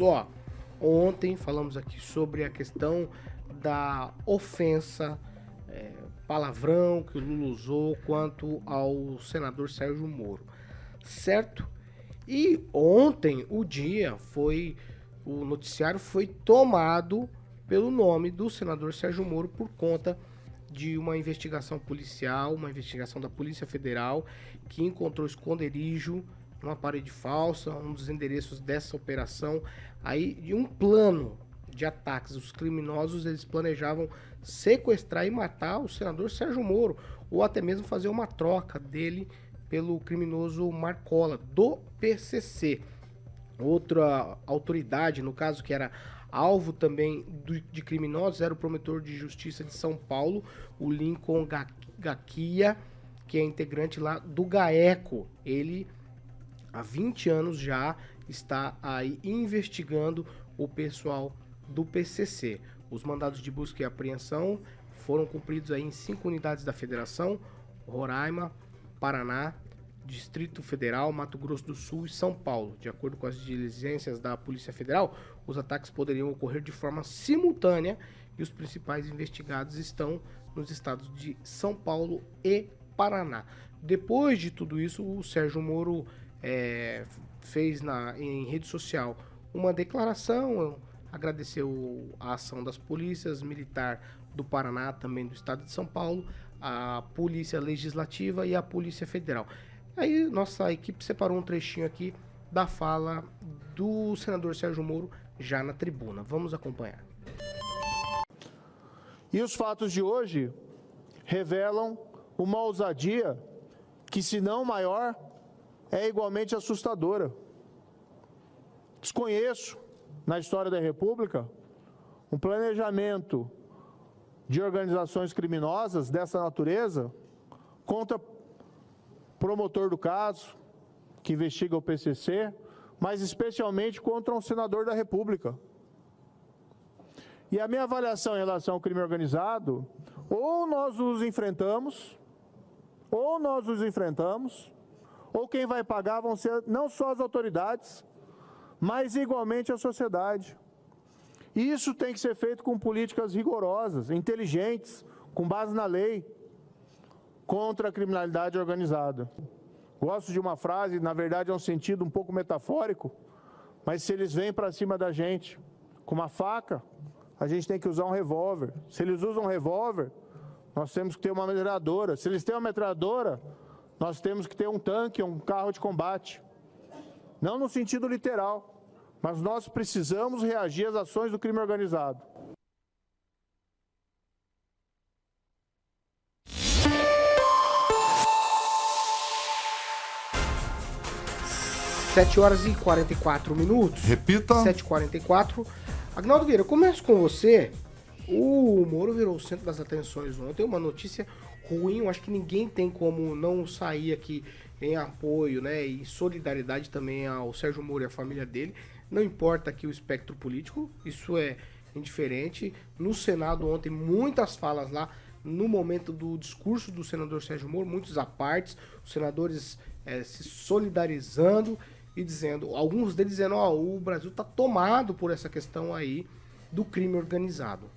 Ó, ontem falamos aqui sobre a questão da ofensa, palavrão que o Lula usou quanto ao senador Sérgio Moro, certo? E ontem o noticiário foi tomado pelo nome do senador Sérgio Moro por conta de uma investigação policial, uma investigação da Polícia Federal que encontrou esconderijo numa parede falsa, um dos endereços dessa operação aí de um plano de ataques. Os criminosos eles planejavam sequestrar e matar o senador Sérgio Moro ou até mesmo fazer uma troca dele pelo criminoso Marcola do PCC. Outra autoridade, no caso que era alvo também de criminosos, era o promotor de justiça de São Paulo, o Lincoln Gaquia, que é integrante lá do GAECO. Ele há 20 anos já está aí investigando o pessoal do PCC. Os mandados de busca e apreensão foram cumpridos aí em 5 unidades da Federação: Roraima, Paraná, Distrito Federal, Mato Grosso do Sul e São Paulo. De acordo com as diligências da Polícia Federal, os ataques poderiam ocorrer de forma simultânea e os principais investigados estão nos estados de São Paulo e Paraná. Depois de tudo isso, o Sérgio Moro fez em rede social uma declaração, agradeceu a ação das polícias militar do Paraná, também do estado de São Paulo, a Polícia Legislativa e a Polícia Federal. Aí nossa equipe separou um trechinho aqui da fala do senador Sérgio Moro já na tribuna. Vamos acompanhar. E os fatos de hoje revelam uma ousadia que, se não maior, é igualmente assustadora. Desconheço, na história da República, um planejamento de organizações criminosas dessa natureza contra promotor do caso, que investiga o PCC, mas especialmente contra um senador da República. E a minha avaliação em relação ao crime organizado, ou nós os enfrentamos, ou quem vai pagar vão ser não só as autoridades, mas igualmente a sociedade. E isso tem que ser feito com políticas rigorosas, inteligentes, com base na lei, contra a criminalidade organizada. Gosto de uma frase, na verdade é um sentido um pouco metafórico, mas se eles vêm para cima da gente com uma faca, a gente tem que usar um revólver. Se eles usam um revólver, nós temos que ter uma metralhadora. Se eles têm uma metralhadora, nós temos que ter um tanque, um carro de combate. Não no sentido literal, mas nós precisamos reagir às ações do crime organizado. 7h44. Repita. 7h44. Agnaldo Vieira, eu começo com você. O Moro virou o centro das atenções ontem. Uma notícia ruim, eu acho que ninguém tem como não sair aqui em apoio, né, e solidariedade também ao Sérgio Moro e à família dele. Não importa aqui o espectro político, isso é indiferente. No Senado ontem, muitas falas lá, no momento do discurso do senador Sérgio Moro, muitos apartes, os senadores se solidarizando e dizendo, alguns deles dizendo, o Brasil está tomado por essa questão aí do crime organizado.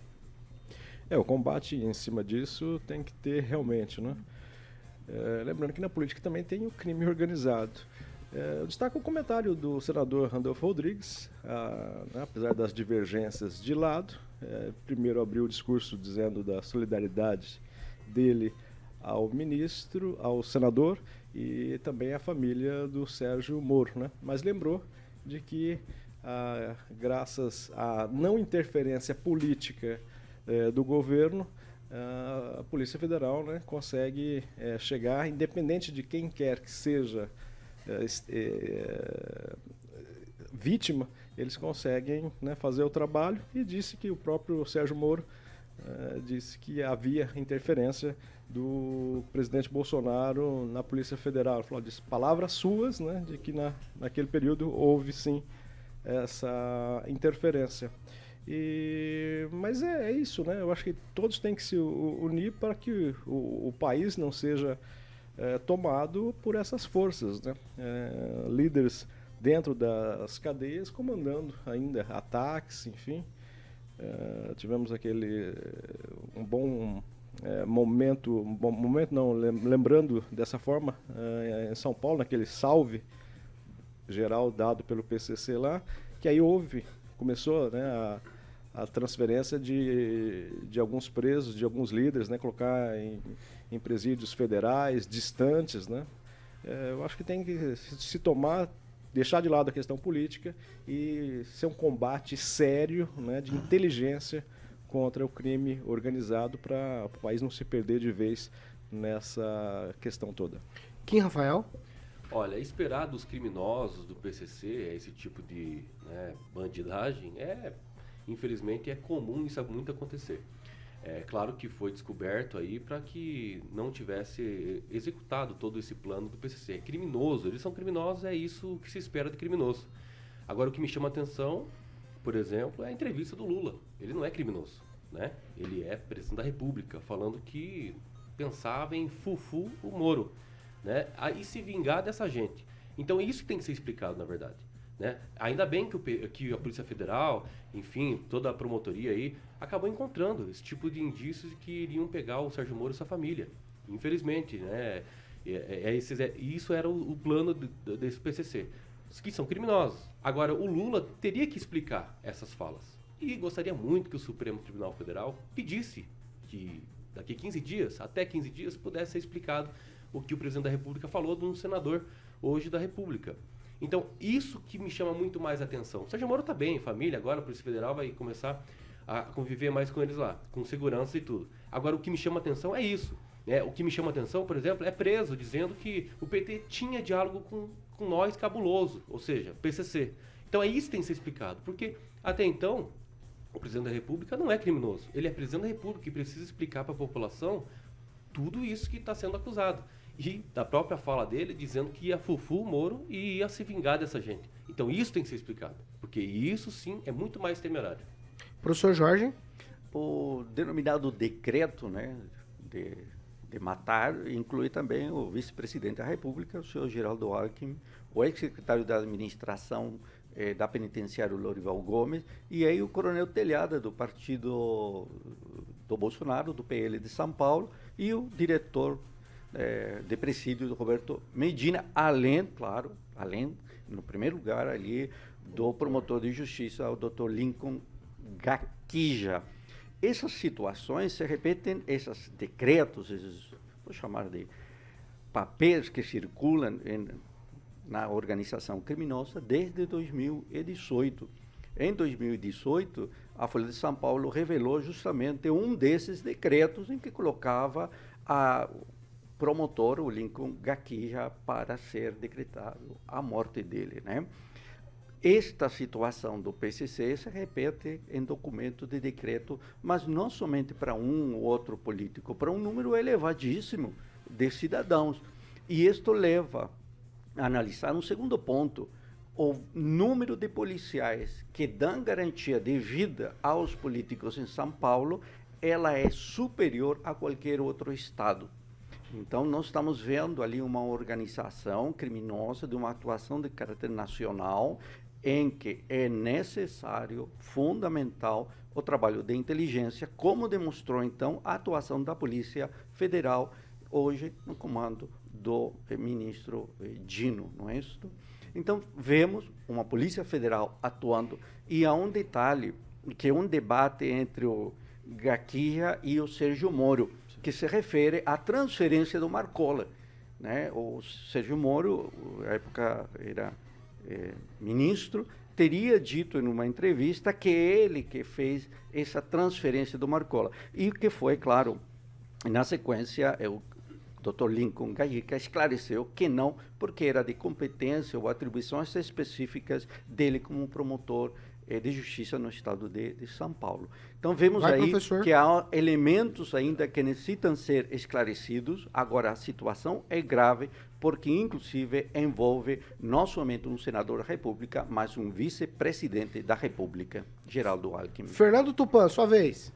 O combate em cima disso tem que ter realmente, né? Lembrando que na política também tem o crime organizado. Eu destaco o comentário do senador Randolfo Rodrigues, apesar das divergências de lado. Primeiro abriu o discurso dizendo da solidariedade dele ao ministro, ao senador e também à família do Sérgio Moro, né? Mas lembrou de que, graças à não interferência política do governo, a Polícia Federal, né, consegue chegar, independente de quem quer que seja vítima, eles conseguem, né, fazer o trabalho, e disse que o próprio Sérgio Moro disse que havia interferência do presidente Bolsonaro na Polícia Federal. Ele falou, disse palavras suas, né, de que naquele período houve sim essa interferência. Mas é isso, né? Eu acho que todos têm que se unir para que o país não seja tomado por essas forças, né? Líderes dentro das cadeias, comandando ainda ataques, enfim. Tivemos um bom momento não, lembrando dessa forma, em São Paulo, naquele salve geral dado pelo PCC lá, que aí começou, né, a transferência de alguns presos, de alguns líderes, né, colocar em presídios federais, distantes, né. Eu acho que tem que se deixar de lado a questão política e ser um combate sério, né, de inteligência contra o crime organizado para o país não se perder de vez nessa questão toda. Kim Rafael? Olha, esperar dos criminosos do PCC esse tipo de, né, bandidagem infelizmente, é comum isso muito acontecer. É claro que foi descoberto aí para que não tivesse executado todo esse plano do PCC. É criminoso, eles são criminosos, é isso que se espera de criminoso. Agora, o que me chama a atenção, por exemplo, é a entrevista do Lula. Ele não é criminoso, né? Ele é presidente da República, falando que pensava em fufu o Moro, né? E se vingar dessa gente. Então, isso que tem que ser explicado, na verdade, né? Ainda bem que a Polícia Federal, enfim, toda a promotoria aí, acabou encontrando esse tipo de indícios que iriam pegar o Sérgio Moro e sua família. Infelizmente, né? Isso era o plano desse PCC, que são criminosos. Agora, o Lula teria que explicar essas falas. E gostaria muito que o Supremo Tribunal Federal pedisse que daqui 15 dias, até 15 dias, pudesse ser explicado o que o presidente da República falou de um senador hoje da República. Então, isso que me chama muito mais atenção. O Sérgio Moro está bem, família, agora a Polícia Federal vai começar a conviver mais com eles lá, com segurança e tudo. Agora, o que me chama atenção é isso, né? O que me chama atenção, por exemplo, é preso, dizendo que o PT tinha diálogo com nós cabuloso, ou seja, PCC. Então, é isso que tem que ser explicado, porque até então, o presidente da República não é criminoso. Ele é presidente da República e precisa explicar para a população tudo isso que está sendo acusado. E da própria fala dele, dizendo que ia fufu o Moro e ia se vingar dessa gente. Então isso tem que ser explicado, porque isso sim é muito mais temerário. Professor Jorge? O denominado decreto, né, de matar inclui também o vice-presidente da República, o senhor Geraldo Alckmin, o ex-secretário da administração da penitenciária Lorival Gomes, e aí o coronel Telhada, do partido do Bolsonaro, do PL de São Paulo, e o diretor de presídio do Roberto Medina, além, no primeiro lugar ali, do promotor de justiça, o Dr. Lincoln Gaquija. Essas situações se repetem, esses decretos, vou chamar de papéis que circulam na organização criminosa desde 2018. Em 2018, a Folha de São Paulo revelou justamente um desses decretos em que colocava promotor, o Lincoln Gaquija, para ser decretado a morte dele, né? Esta situação do PCC se repete em documento de decreto, mas não somente para um ou outro político, para um número elevadíssimo de cidadãos. E isto leva a analisar um segundo ponto: o número de policiais que dão garantia de vida aos políticos em São Paulo, ela é superior a qualquer outro estado. Então, nós estamos vendo ali uma organização criminosa de uma atuação de caráter nacional, em que é necessário, fundamental, o trabalho de inteligência, como demonstrou, então, a atuação da Polícia Federal, hoje no comando do ministro Dino, não é isso? Então, vemos uma Polícia Federal atuando, e há um detalhe, que é um debate entre o Gaquija e o Sérgio Moro, que se refere à transferência do Marcola, né? O Sérgio Moro, na época era ministro, teria dito em uma entrevista que é ele que fez essa transferência do Marcola. E que foi, claro, na sequência, o Dr. Lincoln Gaquija esclareceu que não, porque era de competência ou atribuições específicas dele como promotor de justiça no estado de São Paulo. Então, vemos aí que há elementos ainda que necessitam ser esclarecidos. Agora, a situação é grave, porque, inclusive, envolve não somente um senador da República, mas um vice-presidente da República, Geraldo Alckmin. Fernando Tupan, sua vez.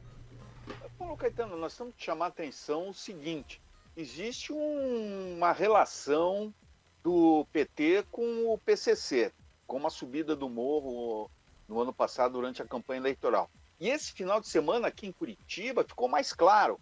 Paulo Caetano, nós temos que chamar a atenção o seguinte: existe uma relação do PT com o PCC. como a subida do morro no ano passado durante a campanha eleitoral. E esse final de semana aqui em Curitiba ficou mais claro.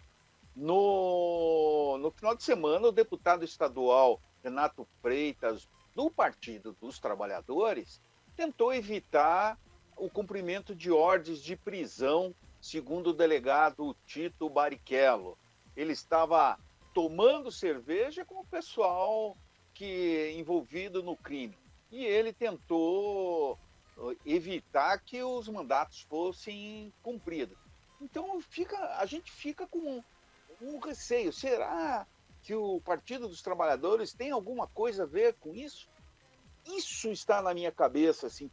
No final de semana, o deputado estadual Renato Freitas, do Partido dos Trabalhadores, tentou evitar o cumprimento de ordens de prisão, segundo o delegado Tito Barrichello. Ele estava tomando cerveja com o pessoal envolvido no crime. E ele tentou evitar que os mandatos fossem cumpridos. Então a gente fica com um receio. Será que o Partido dos Trabalhadores tem alguma coisa a ver com isso? Isso está na minha cabeça, assim,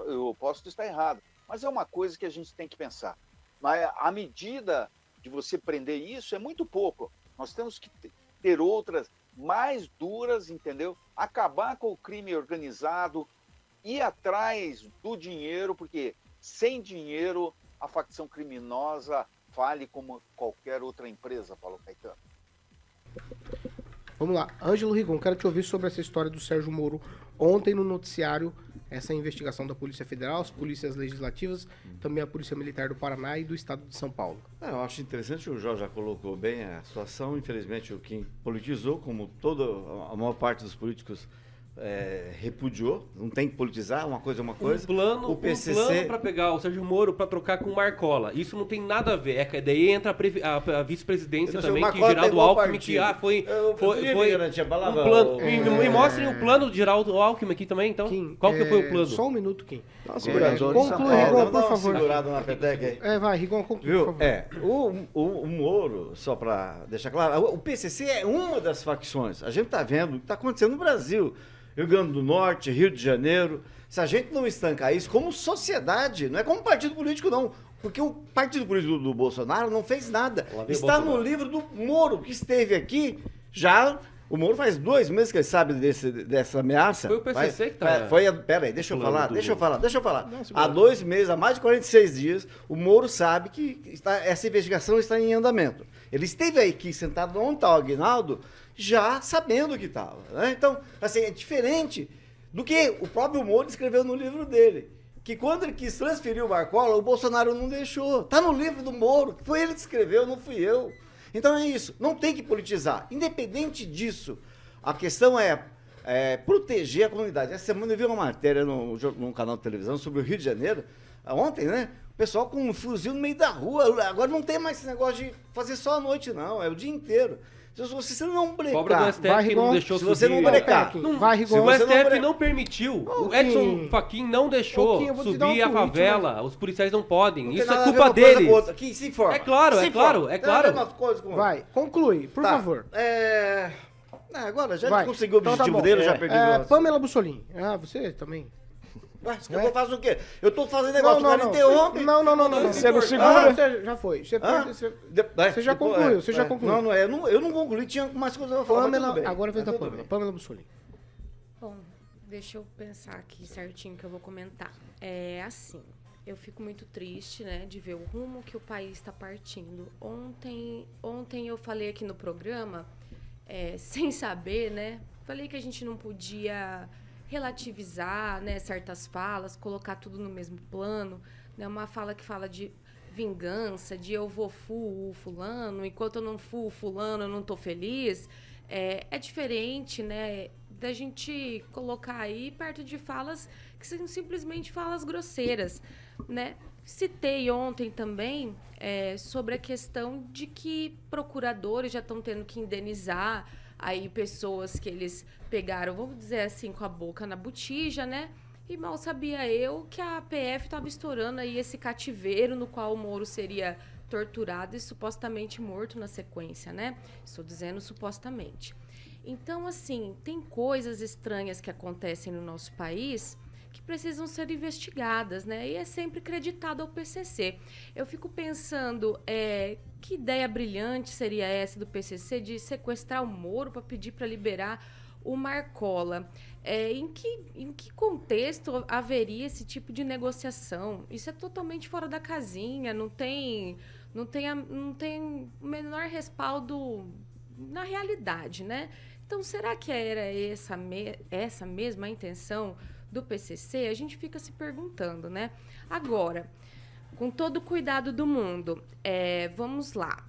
eu posso estar errado, mas é uma coisa que a gente tem que pensar. Mas a medida de você prender isso é muito pouco. Nós temos que ter outras mais duras, entendeu? Acabar com o crime organizado, ir atrás do dinheiro, porque sem dinheiro a facção criminosa fale como qualquer outra empresa, Paulo Caetano. Vamos lá. Ângelo Rigon, quero te ouvir sobre essa história do Sérgio Moro. Ontem no noticiário, essa investigação da Polícia Federal, as polícias legislativas, também a Polícia Militar do Paraná e do Estado de São Paulo. Eu acho interessante, o Jorge já colocou bem a situação. Infelizmente, o Kim politizou, como a maior parte dos políticos repudiou. Não tem que politizar, uma coisa é uma coisa. O PCC... um plano para pegar o Sérgio Moro para trocar com o Marcola. Isso não tem nada a ver. Daí entra a vice-presidência também, que Geraldo Alckmin, que foi um plano. Me mostrem o plano de Geraldo Alckmin aqui também, então. Kim, qual que foi o plano? Só um minuto, Kim. Conclui, Rigon, por favor. Segurado na peteca aí. Vai, Rigon, conclui, por favor. O Moro, só para deixar claro, o PCC é uma das facções. A gente está vendo o que está acontecendo no Brasil. Rio Grande do Norte, Rio de Janeiro. Se a gente não estancar isso como sociedade, não é como partido político, não. Porque o partido político do Bolsonaro não fez nada. Está no livro do Moro, que esteve aqui já. O Moro faz 2 meses que ele sabe dessa ameaça. Foi o PCC que tá... Pera aí, deixa eu falar. Há 2 meses, há mais de 46 dias, o Moro sabe que essa investigação está em andamento. Ele esteve aqui sentado onde está o Aguinaldo, já sabendo que estava. Né? Então, assim, é diferente do que o próprio Moro escreveu no livro dele. Que quando ele quis transferir o Marcola, o Bolsonaro não deixou. Está no livro do Moro, foi ele que escreveu, não fui eu. Então é isso, não tem que politizar. Independente disso, a questão é proteger a comunidade. Essa semana eu vi uma matéria num canal de televisão sobre o Rio de Janeiro, ontem, né? O pessoal com um fuzil no meio da rua. Agora não tem mais esse negócio de fazer só à noite, não, é o dia inteiro. Se você não brecar... Cobra do STF que não deixou subir. Se você não brecar... Se o STF não permitiu, o Edson Fachin não deixou subir a favela, os policiais não podem. Isso é culpa deles. Aqui, se informa. É claro. Vai, conclui, por favor. Agora, já conseguiu o objetivo dele, já perdi o Pamela Bussolini. Você também. Eu faço o quê? Eu tô fazendo negócio, o cara interrompe. Não. Você não segura? Já foi. Você já concluiu, Eu não concluí, tinha mais coisa pra falar. Agora vem da Pamela. Pamela Bussolini. Bom, deixa eu pensar aqui certinho que eu vou comentar. É assim, eu fico muito triste, né, de ver o rumo que o país está partindo. Ontem eu falei aqui no programa, sem saber, né, falei que a gente não podia relativizar, né, certas falas, colocar tudo no mesmo plano, né, uma fala que fala de vingança, de eu vou fulano, enquanto eu não fulano, eu não tô feliz, é diferente, né, da gente colocar aí perto de falas que são simplesmente falas grosseiras, né. Citei ontem também sobre a questão de que procuradores já estão tendo que indenizar aí pessoas que eles pegaram, vamos dizer assim, com a boca na botija, né? E mal sabia eu que a PF estava estourando aí esse cativeiro no qual o Moro seria torturado e supostamente morto na sequência, né? Estou dizendo supostamente. Então, assim, tem coisas estranhas que acontecem no nosso país que precisam ser investigadas, né? E é sempre creditado ao PCC. Eu fico pensando, que ideia brilhante seria essa do PCC de sequestrar o Moro para pedir para liberar o Marcola? Em que contexto haveria esse tipo de negociação? Isso é totalmente fora da casinha, não tem o menor respaldo na realidade, né? Então, será que era essa mesma a intenção do PCC, a gente fica se perguntando, né? Agora, com todo o cuidado do mundo, vamos lá.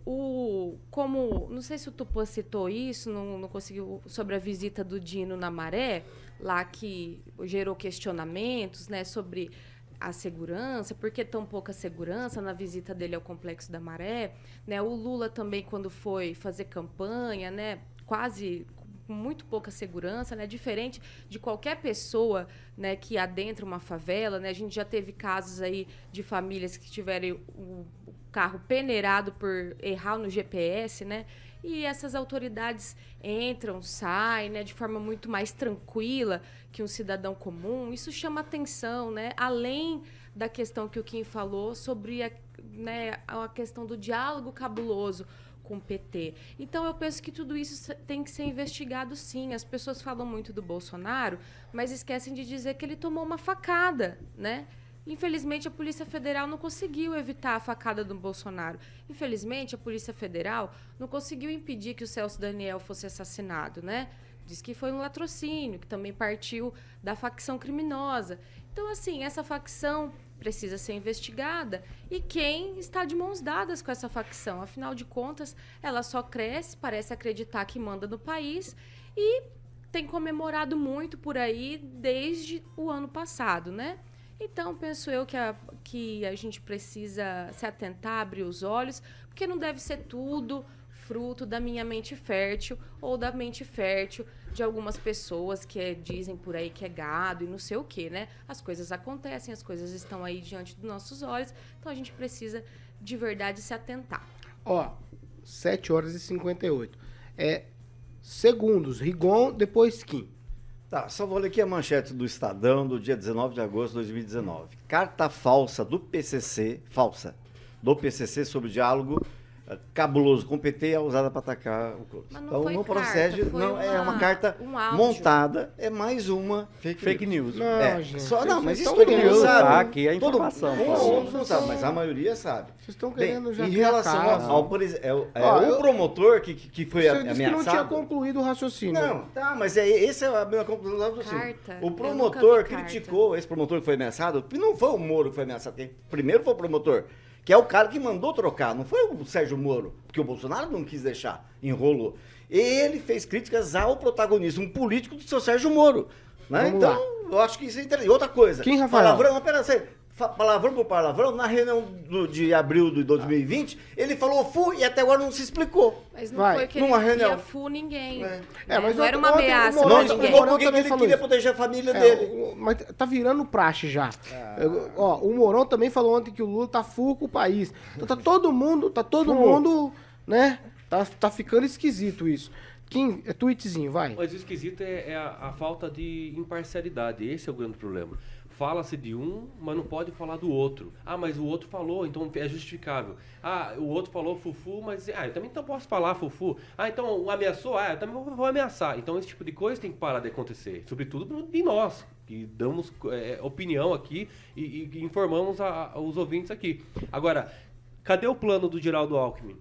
Não sei se o Tupã citou isso, não conseguiu, sobre a visita do Dino na Maré, lá que gerou questionamentos, né, sobre a segurança, por que tão pouca segurança na visita dele ao Complexo da Maré, né? O Lula também, quando foi fazer campanha, né, quase com muito pouca segurança, né, diferente de qualquer pessoa, né, que adentra uma favela, né? A gente já teve casos aí de famílias que tiveram o carro peneirado por errar no GPS, né? E essas autoridades entram, saem, né, de forma muito mais tranquila que um cidadão comum. Isso chama atenção, né? Além da questão que o Kim falou sobre a questão do diálogo cabuloso com o PT. Então, eu penso que tudo isso tem que ser investigado, sim. As pessoas falam muito do Bolsonaro, mas esquecem de dizer que ele tomou uma facada, né? Infelizmente, a Polícia Federal não conseguiu evitar a facada do Bolsonaro. Infelizmente, a Polícia Federal não conseguiu impedir que o Celso Daniel fosse assassinado, né? Diz que foi um latrocínio, que também partiu da facção criminosa. Então, assim, essa facção precisa ser investigada. E quem está de mãos dadas com essa facção? Afinal de contas, ela só cresce, parece acreditar que manda no país e tem comemorado muito por aí desde o ano passado, né? Então, penso eu que a gente precisa se atentar, abrir os olhos, porque não deve ser tudo fruto da minha mente fértil ou da mente fértil de algumas pessoas que dizem por aí que é gado e não sei o quê, né? As coisas acontecem, as coisas estão aí diante dos nossos olhos, então a gente precisa de verdade se atentar. 7h58. Segundos, Rigon, depois Kim. Tá, só vou ler aqui a manchete do Estadão do dia 19 de agosto de 2019. Carta falsa do PCC, sobre diálogo cabuloso com o PT é usada para atacar o Clóvis. Então não procede, é uma carta montada, é mais uma fake news. Não, gente. Mas isso todo mundo sabe. Aqui a informação. Todo mundo sabe, mas a maioria sabe. Vocês estão querendo já em relação ao o promotor que foi ameaçado. Você disse que não tinha concluído o raciocínio. Não, tá, mas essa é a minha conclusão do raciocínio. O promotor criticou, esse promotor que foi ameaçado, e não foi o Moro que foi ameaçado, primeiro foi o promotor, que é o cara que mandou trocar, não foi o Sérgio Moro, porque o Bolsonaro não quis deixar, enrolou. Ele fez críticas ao protagonista, um político do seu Sérgio Moro. Né? Então, eu acho que isso é interessante. E outra coisa, Quem, Rafael? Palavrão por palavrão, na reunião de abril de 2020, ele falou fu e até agora não se explicou. Mas não foi que ele queria fu ninguém. Mas não era uma ameaça. Não explicou porque ele queria proteger a família dele. Mas tá virando praxe já. O Mourão também falou ontem que o Lula tá full com o país. Então tá todo mundo, né? Tá ficando esquisito isso. Kim, tweetzinho, vai. Mas o esquisito é a falta de imparcialidade. Esse é o grande problema. Fala-se de um, mas não pode falar do outro. Mas o outro falou, então é justificável. O outro falou fufu, mas eu também não posso falar fufu. Então ameaçou, eu também vou ameaçar. Então esse tipo de coisa tem que parar de acontecer. Sobretudo de nós, que damos opinião aqui e informamos os ouvintes aqui. Agora, cadê o plano do Geraldo Alckmin?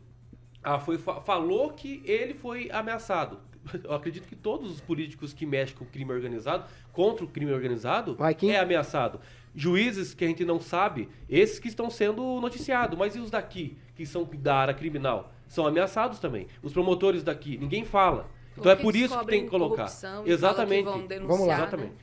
Falou que ele foi ameaçado. Eu acredito que todos os políticos que mexem com o crime organizado, contra o crime organizado, é ameaçado. Juízes que a gente não sabe, esses que estão sendo noticiados, mas e os daqui, que são da área criminal? São ameaçados também. Os promotores daqui, ninguém fala. Então é por isso que tem que colocar. Exatamente. Vamos lá. Exatamente.